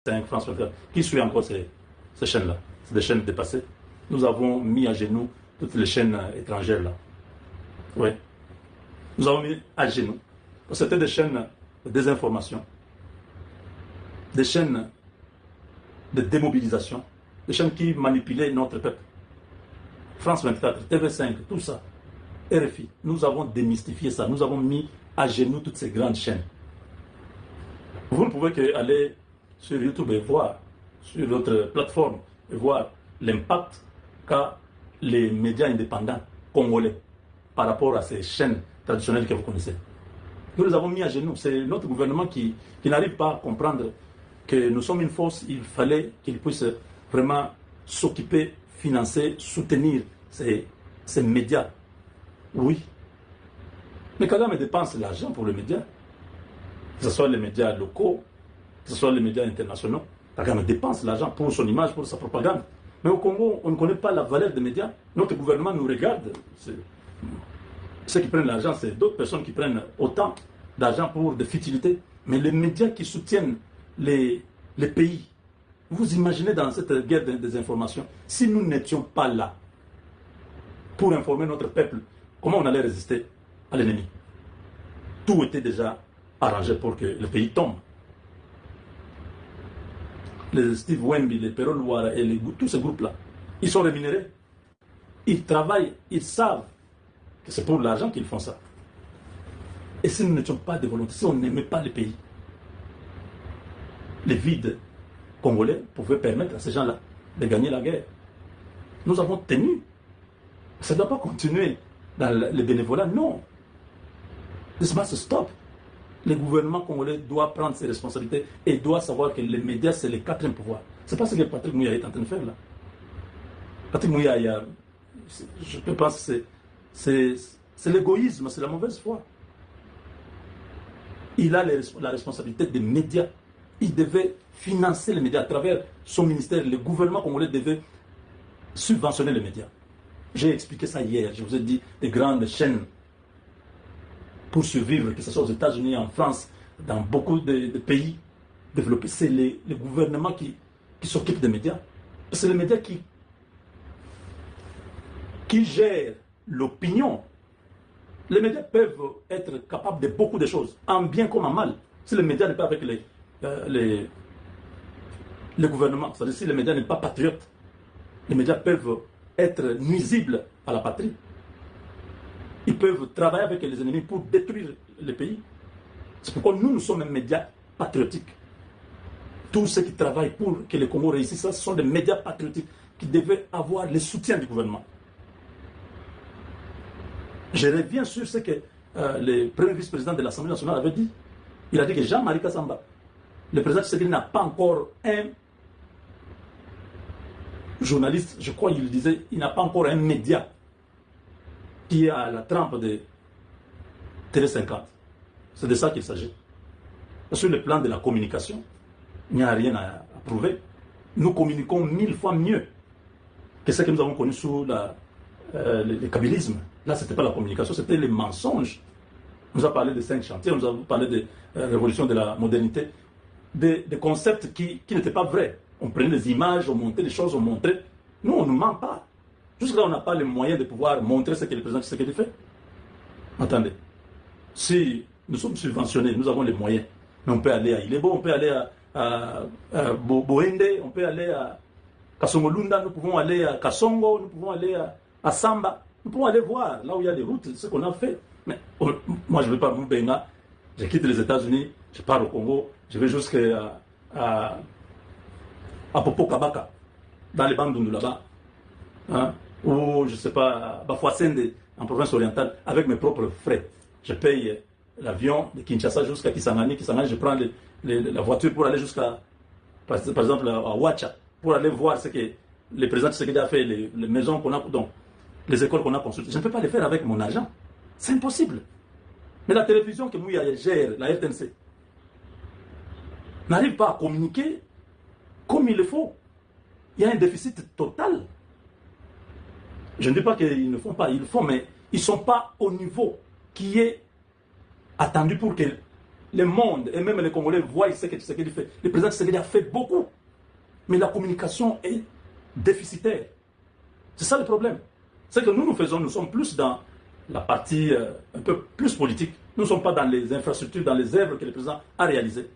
TV5, France 24, qui suit encore ces chaînes-là. C'est des chaînes dépassées. Nous avons mis à genoux toutes les chaînes étrangères là. Oui. Nous avons mis à genoux. C'était des chaînes de désinformation, des chaînes de démobilisation, des chaînes qui manipulaient notre peuple. France 24, TV5, tout ça. RFI. Nous avons démystifié ça. Nous avons mis à genoux toutes ces grandes chaînes. Vous ne pouvez qu'aller sur YouTube et voir, sur notre plateforme, et voir l'impact qu'a les médias indépendants congolais par rapport à ces chaînes traditionnelles que vous connaissez. Nous les avons mis à genoux. C'est notre gouvernement qui n'arrive pas à comprendre que nous sommes une force. Il fallait qu'il puisse vraiment s'occuper, financer, soutenir ces médias. Oui. Mais Kagame dépense l'argent pour les médias. Que ce soit les médias locaux, que ce soit les médias internationaux. Kagame dépense l'argent pour son image, pour sa propagande. Mais au Congo, on ne connaît pas la valeur des médias. Notre gouvernement nous regarde. Ceux qui prennent l'argent, c'est d'autres personnes qui prennent autant d'argent pour des futilités. Mais les médias qui soutiennent les pays, vous imaginez dans cette guerre des informations, si nous n'étions pas là pour informer notre peuple, comment on allait résister à l'ennemi? Tout était déjà arrangé pour que le pays tombe. Les Steve Wemby, les Perol Louara et tous ces groupes-là, ils sont rémunérés. Ils travaillent, ils savent que c'est pour l'argent qu'ils font ça. Et si nous n'étions pas de volonté, si on n'aimait pas le pays, les vides congolais pouvaient permettre à ces gens-là de gagner la guerre. Nous avons tenu. Ça ne doit pas continuer dans le bénévolat, non. This must stop. Le gouvernement congolais doit prendre ses responsabilités et doit savoir que les médias, c'est le quatrième pouvoir. Ce n'est pas ce que Patrick Mouya est en train de faire là. Patrick Mouya, je pense que c'est l'égoïsme, c'est la mauvaise foi. Il a la responsabilité des médias. Il devait financer les médias à travers son ministère. Le gouvernement congolais devait subventionner les médias. J'ai expliqué ça hier. Je vous ai dit des grandes chaînes pour survivre, que ce soit aux États-Unis, en France, dans beaucoup de pays développés. C'est le gouvernement qui s'occupe des médias. C'est les médias qui gèrent l'opinion. Les médias peuvent être capables de beaucoup de choses, en bien comme en mal. Si les médias n'est pas avec les gouvernements, c'est-à-dire si les médias n'est pas patriotes, les médias peuvent être nuisibles à la patrie. Ils peuvent travailler avec les ennemis pour détruire le pays. C'est pourquoi nous sommes un média patriotique. Tous ceux qui travaillent pour que le Congo réussisse, ce sont des médias patriotiques qui devaient avoir le soutien du gouvernement. Je reviens sur ce que le premier vice-président de l'Assemblée nationale avait dit. Il a dit que Jean-Marie Kassamba, le président Tshisekedi, n'a pas encore un journaliste, je crois qu'il disait, il n'a pas encore un média qui est à la trempe de Télé 50. C'est de ça qu'il s'agit. Sur le plan de la communication, il n'y a rien à prouver. Nous communiquons 1000 fois mieux que ce que nous avons connu sous le kabylisme. Là, ce n'était pas la communication, c'était les mensonges. On nous a parlé de 5 chantiers, on nous a parlé de révolution de la modernité, des concepts qui n'étaient pas vrais. On prenait des images, on montait des choses, on montrait. Nous, on ne ment pas. Jusque-là, on n'a pas les moyens de pouvoir montrer ce que le président Tshisekedi fait. Attendez. Si nous sommes subventionnés, nous avons les moyens. Mais on peut aller à Ilebo, on peut aller à Boende, on peut aller à Kasongolunda, nous pouvons aller à Kasongo, nous pouvons aller à Samba. Nous pouvons aller voir là où il y a des routes, ce qu'on a fait. Mais moi, je ne vais pas à Moubenga, je quitte les États-Unis, je pars au Congo, je vais jusqu'à Popo Kabaka, dans les Bandundu là-bas. Hein? Ou je ne sais pas, Bafouassende, en province orientale, avec mes propres frais. Je paye l'avion de Kinshasa jusqu'à Kisangani. Kisangani, je prends la voiture pour aller jusqu'à, par exemple, à Ouacha, pour aller voir ce que le président Tshisekedi a fait, les maisons qu'on a, donc, les écoles qu'on a consultées. Je ne peux pas les faire avec mon argent. C'est impossible. Mais la télévision que Mouya gère, la RTNC, n'arrive pas à communiquer comme il le faut. Il y a un déficit total. Je ne dis pas qu'ils ne font pas, ils le font, mais ils ne sont pas au niveau qui est attendu pour que le monde et même les Congolais voient ce que Tshisekedi fait. Le président Tshisekedi a fait beaucoup. Mais la communication est déficitaire. C'est ça le problème. C'est que nous faisons, nous sommes plus dans la partie un peu plus politique. Nous ne sommes pas dans les infrastructures, dans les œuvres que le président a réalisées.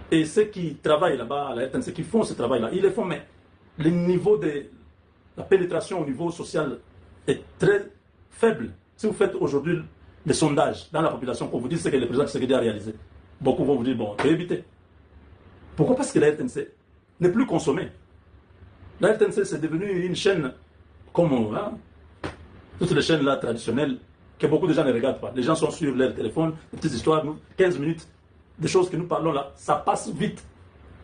Et ceux qui travaillent là-bas à la RTNC, qui font ce travail-là, ils le font, mais le niveau de la pénétration au niveau social est très faible. Si vous faites aujourd'hui des sondages dans la population pour vous dire ce que le président Tshisekedi a réalisé, beaucoup vont vous dire, bon, tu éviter. Pourquoi? Parce que la RTNC n'est plus consommée. La RTNC, c'est devenu une chaîne comme toutes les chaînes là traditionnelles que beaucoup de gens ne regardent pas. Les gens sont sur leur téléphone, des petites histoires, 15 minutes, des choses que nous parlons là, ça passe vite.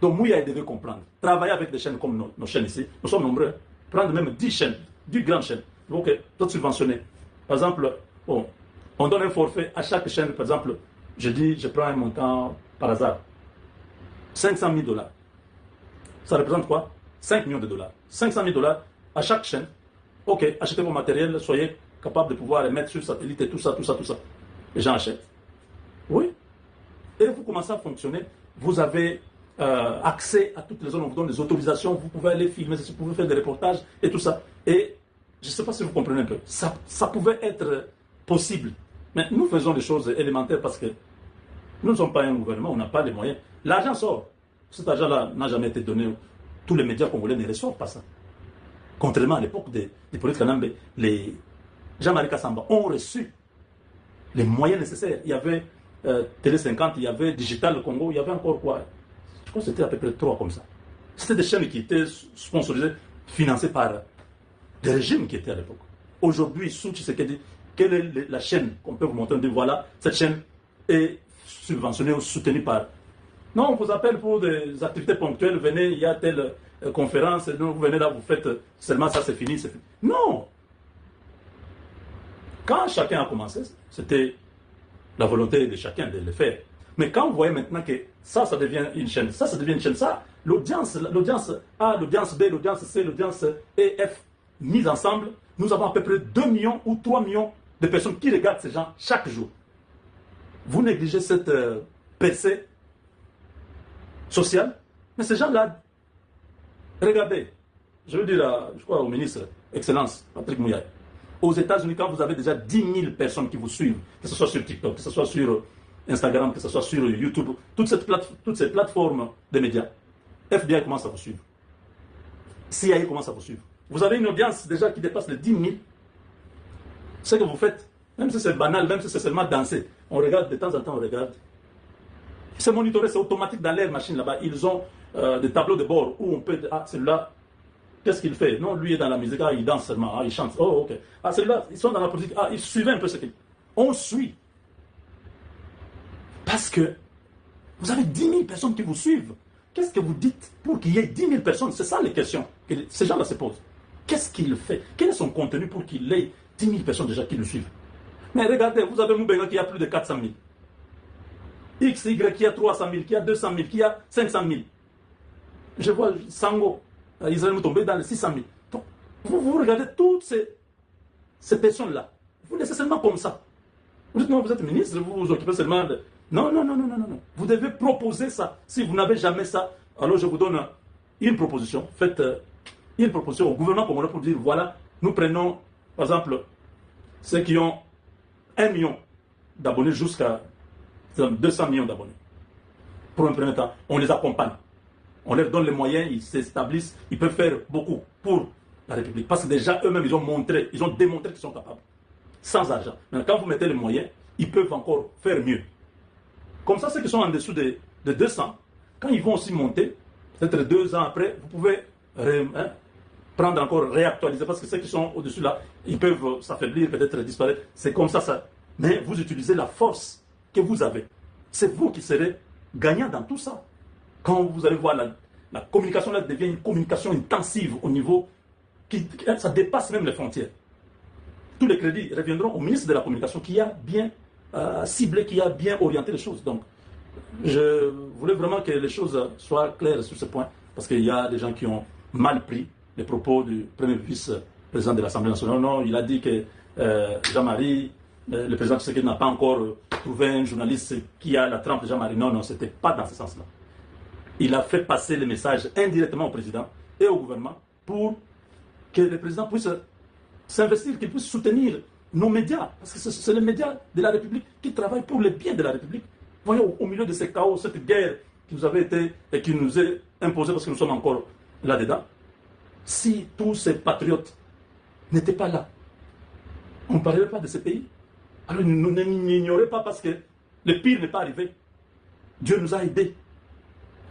Donc Mouya devait comprendre. Travailler avec des chaînes comme nos chaînes ici, nous sommes nombreux. Prendre même 10 chaînes, 10 grandes chaînes. Donc, toutes subventionnées. Par exemple, bon, on donne un forfait à chaque chaîne. Par exemple, je dis, je prends un montant par hasard. 500 000 $. Ça représente quoi? 5 millions de dollars. 500 000 $ à chaque chaîne. Ok, achetez vos matériels, soyez capables de pouvoir les mettre sur satellite et tout ça, tout ça, tout ça. Les gens achètent. Oui. Et vous commencez à fonctionner. Vous avez accès à toutes les zones, on vous donne des autorisations, vous pouvez aller filmer, vous pouvez faire des reportages et tout ça. Et je ne sais pas si vous comprenez un peu. Ça pouvait être possible. Mais nous faisons des choses élémentaires parce que nous ne sommes pas un gouvernement, on n'a pas les moyens. L'argent sort. Cet argent-là n'a jamais été donné. Tous les médias congolais ne reçoivent pas ça. Contrairement à l'époque des politiques Kanambe, les Jean-Marie Kassamba ont reçu les moyens nécessaires. Il y avait Télé 50, il y avait Digital Congo, il y avait encore quoi? Je crois que c'était à peu près 3 comme ça. C'était des chaînes qui étaient sponsorisées, financées par des régimes qui étaient à l'époque. Aujourd'hui, sous Tshisekedi, quelle est la chaîne qu'on peut vous montrer? On dit voilà, cette chaîne est subventionnée ou soutenue par... Non, on vous appelle pour des activités ponctuelles, venez, il y a telle conférence, vous venez là, vous faites seulement ça, c'est fini, c'est fini. Non! Quand chacun a commencé, c'était la volonté de chacun de le faire. Mais quand vous voyez maintenant que ça devient une chaîne, ça devient une chaîne, ça, l'audience A, l'audience B, l'audience C, l'audience E, F, mise ensemble, nous avons à peu près 2 millions ou 3 millions de personnes qui regardent ces gens chaque jour. Vous négligez cette percée sociale, mais ces gens-là, regardez, je veux dire, je crois au ministre, Excellence, Patrick Mouyaï, aux États-Unis, quand vous avez déjà 10 000 personnes qui vous suivent, que ce soit sur TikTok, que ce soit sur Instagram, que ce soit sur YouTube, toutes ces plateformes de médias, FBI commence à vous suivre. CIA commence à vous suivre. Vous avez une audience déjà qui dépasse les 10 000. Ce que vous faites, même si c'est banal, même si c'est seulement danser, on regarde de temps en temps, on regarde. C'est monitoré, c'est automatique dans leur machine là-bas. Ils ont des tableaux de bord où on peut... Ah, celui-là, qu'est-ce qu'il fait? Non, lui est dans la musique, ah, il danse seulement, ah, il chante. Oh, ok. Ah, celui-là, ils sont dans la politique, ah, ils suivaient un peu ce qu'il... On suit. Parce que vous avez 10 000 personnes qui vous suivent. Qu'est-ce que vous dites pour qu'il y ait 10 000 personnes? C'est ça les questions que ces gens-là se posent. Qu'est-ce qu'il fait? Quel est son contenu pour qu'il ait 10 000 personnes déjà qui le suivent? Mais regardez, vous avez Moubenga qui a plus de 400 000. XY qui a 300 000, qui a 200 000, qui a 500 000. Je vois Sango, Israël tomber dans les 600 000. Donc, vous regardez toutes ces personnes-là. Vous laissez seulement comme ça. Vous dites non, vous êtes ministre, vous vous occupez seulement de... Non, non, non, non, non, non. Vous devez proposer ça. Si vous n'avez jamais ça, alors je vous donne une proposition. Faites une proposition au gouvernement congolais pour dire, voilà, nous prenons, par exemple, ceux qui ont 1 million d'abonnés jusqu'à 200 millions d'abonnés. Pour un premier temps, on les accompagne. On leur donne les moyens, ils s'établissent, ils peuvent faire beaucoup pour la République. Parce que déjà, eux-mêmes, ils ont démontré qu'ils sont capables. Sans argent. Mais quand vous mettez les moyens, ils peuvent encore faire mieux. Comme ça, ceux qui sont en dessous de 200, quand ils vont aussi monter, peut-être 2 ans après, vous pouvez prendre encore, réactualiser, parce que ceux qui sont au-dessus là, ils peuvent s'affaiblir, peut-être disparaître. C'est comme ça. Mais vous utilisez la force que vous avez. C'est vous qui serez gagnant dans tout ça. Quand vous allez voir, la communication là devient une communication intensive au niveau ça dépasse même les frontières. Tous les crédits reviendront au ministre de la Communication qui a bien ciblé, qui a bien orienté les choses. Donc, je voulais vraiment que les choses soient claires sur ce point, parce qu'il y a des gens qui ont mal pris les propos du premier vice-président de l'Assemblée nationale. Non, il a dit que Jean-Marie le président Tshisekedi n'a pas encore trouvé un journaliste qui a la trempe de Jean-Marie. Non, ce n'était pas dans ce sens-là. Il a fait passer le message indirectement au président et au gouvernement pour que le président puisse s'investir, qu'il puisse soutenir nos médias. Parce que c'est les médias de la République qui travaillent pour le bien de la République. Voyez, au milieu de ce chaos, cette guerre qui nous avait été et qui nous est imposée parce que nous sommes encore là-dedans, si tous ces patriotes n'étaient pas là, on ne parlerait pas de ce pays. Alors nous n'ignorez pas parce que le pire n'est pas arrivé. Dieu nous a aidés.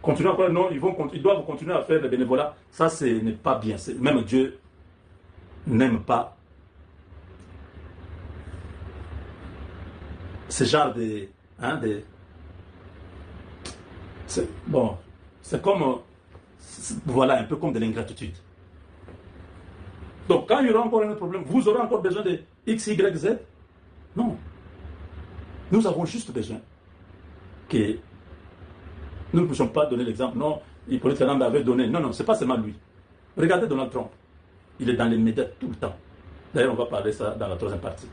Continuez encore, non, ils doivent continuer à faire le bénévolat. Ça, ce n'est pas bien. Même Dieu n'aime pas ce genre de... bon, c'est comme... Voilà, un peu comme de l'ingratitude. Donc, quand il y aura encore un autre problème, vous aurez encore besoin de X, Y, Z? Non. Nous avons juste besoin que nous ne puissions pas donner l'exemple. Non, Hippolyte Kalamba avait donné. Non, non, ce n'est pas seulement lui. Regardez Donald Trump. Il est dans les médias tout le temps. D'ailleurs, on va parler de ça dans la troisième partie.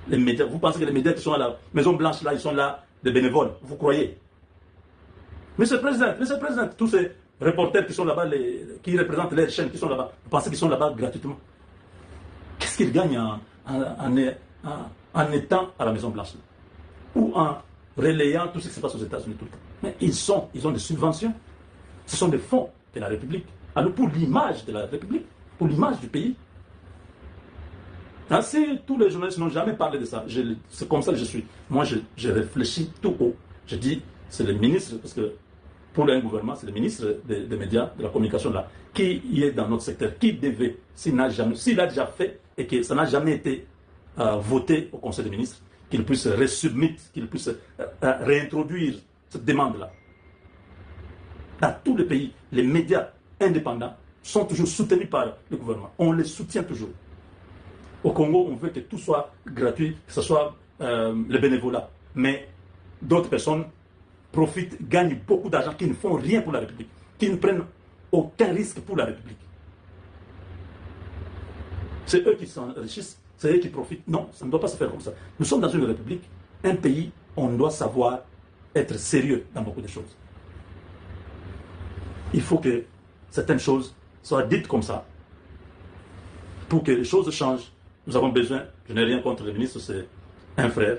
Les médias, vous pensez que les médias qui sont à la Maison Blanche, là, ils sont là, des bénévoles. Vous croyez? Monsieur le Président, tous ces reporters qui sont là-bas, qui représentent les chaînes qui sont là-bas, vous pensez qu'ils sont là-bas gratuitement? Qu'est-ce qu'ils gagnent en étant à la Maison Blanche là? Ou en relayant tout ce qui se passe aux États-Unis tout le temps? Mais ils ont des subventions. Ce sont des fonds de la République. Alors pour l'image de la République, pour l'image du pays. Si tous les journalistes n'ont jamais parlé de ça, c'est comme ça que je suis. Moi, je réfléchis tout haut. Je dis, c'est le ministre, parce que pour un gouvernement, c'est le ministre des médias, de la communication là, qui est dans notre secteur, qui devait, s'il a déjà fait et que ça n'a jamais été voté au Conseil des ministres, qu'il puisse resubmit, qu'il puisse réintroduire cette demande-là. Dans tous les pays, les médias indépendants sont toujours soutenus par le gouvernement. On les soutient toujours. Au Congo, on veut que tout soit gratuit, que ce soit le bénévolat. Mais d'autres personnes profitent, gagnent beaucoup d'argent, qui ne font rien pour la République, qui ne prennent aucun risque pour la République. C'est eux qui s'enrichissent, c'est eux qui profitent. Non, ça ne doit pas se faire comme ça. Nous sommes dans une République, un pays, on doit savoir être sérieux dans beaucoup de choses. Il faut que certaines choses soient dites comme ça, pour que les choses changent. Nous avons besoin, je n'ai rien contre le ministre, c'est un frère,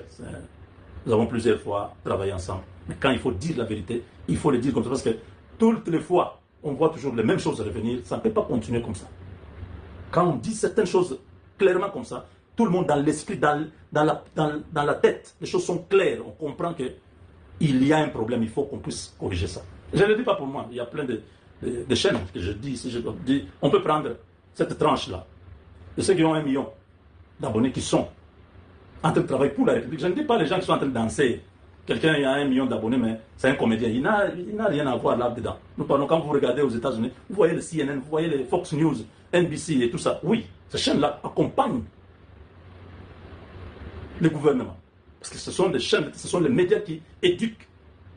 nous avons plusieurs fois travaillé ensemble. Mais quand il faut dire la vérité, il faut le dire comme ça, parce que toutes les fois, on voit toujours les mêmes choses revenir, ça ne peut pas continuer comme ça. Quand on dit certaines choses clairement comme ça, tout le monde dans l'esprit, dans la tête, les choses sont claires, on comprend qu'il y a un problème, il faut qu'on puisse corriger ça. Je ne le dis pas pour moi, il y a plein de chaînes que je dis, si je dis, on peut prendre cette tranche-là, de ceux qui ont 1 million d'abonnés qui sont en train de travailler pour la République. Je ne dis pas les gens qui sont en train de danser. Quelqu'un a 1 million d'abonnés, mais c'est un comédien. Il n'a rien à voir là-dedans. Nous parlons, quand vous regardez aux États-Unis, vous voyez le CNN, vous voyez les Fox News, NBC et tout ça. Oui, ces chaînes-là accompagnent le gouvernement. Parce que ce sont des chaînes, ce sont les médias qui éduquent,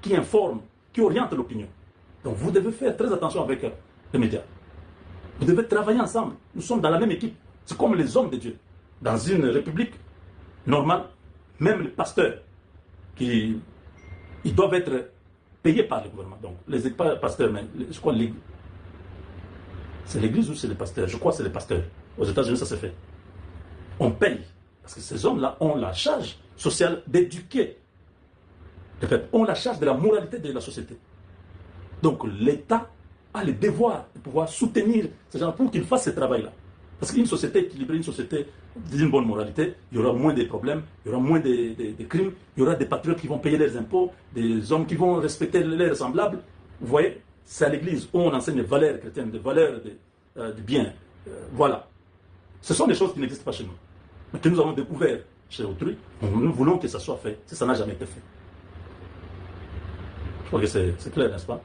qui informent, qui orientent l'opinion. Donc vous devez faire très attention avec les médias. Vous devez travailler ensemble. Nous sommes dans la même équipe. C'est comme les hommes de Dieu. Dans une république normale, même les pasteurs, ils doivent être payés par le gouvernement. Donc, les pasteurs, mais je crois que c'est l'église ou c'est les pasteurs? Je crois que c'est les pasteurs. Aux États-Unis, ça se fait. On paye. Parce que ces hommes-là ont la charge sociale d'éduquer. Ont la charge de la moralité de la société. Donc, l'État a le devoir de pouvoir soutenir ces gens pour qu'ils fassent ce travail-là. Parce qu'une société équilibrée, une société d'une bonne moralité, il y aura moins de problèmes, il y aura moins de crimes, il y aura des patriotes qui vont payer leurs impôts, des hommes qui vont respecter leurs semblables. Vous voyez, c'est à l'église où on enseigne les valeurs chrétiennes, les valeurs du bien. Voilà. Ce sont des choses qui n'existent pas chez nous. Mais que nous avons découvert chez autrui, nous voulons que ça soit fait, si ça n'a jamais été fait. Je crois que c'est clair, n'est-ce pas?